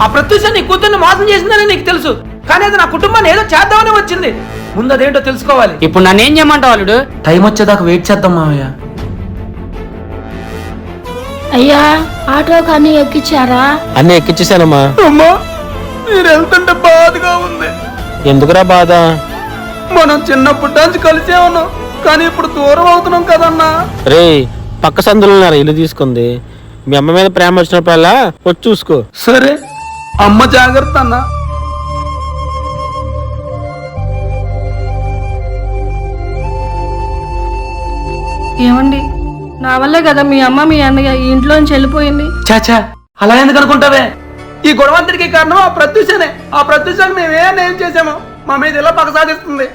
ఆ ప్రత్యూష నీ కూతుర్ని మోసం చేసిందని నీకు తెలుసు, కానీ అది నా కుటుంబాన్ని ఏదో చేద్దామని వచ్చింది. ముందు అదేంటో తెలుసుకోవాలి. ఇప్పుడు నన్ను ఏం చేయమంటావు అల్లుడు? టైం వచ్చేదాకా వెయిట్ చేద్దాం మావయ్య. అయ్యా ఆటోకి అన్ని ఎక్కిచ్చారా? అన్నీ ఎక్కిచ్చేసానమ్మా. అమ్మా మీరు వెళ్తుంటే బాధగా ఉంది. ఎందుకురా బాధ? మనం చిన్నప్పటి నుంచి కలిసే ఉన్నాం, కానీ ఇప్పుడు దూరం అవుతున్నాం కదన్నా. రే పక్క సందులో ఇల్లు తీసుకుంది. మీ అమ్మ మీద ప్రేమ వచ్చినప్పుడల్లా వచ్చి చూసుకో. సరే అమ్మ జాగ్రత్త అన్నా. ఏమండి, నా వల్లే కదా మీ అమ్మ మీ అన్నయ్య ఈ ఇంట్లోంచి వెళ్ళిపోయింది. చాచా అలా ఎందుకు అనుకుంటావే? ఈ గొడవంతటికి కారణం ఆ ప్రత్యూషనే. ఆ ప్రత్యూషాన్ని మేమేం చేసామో మా మీద ఇలా పగ సాధిస్తుంది.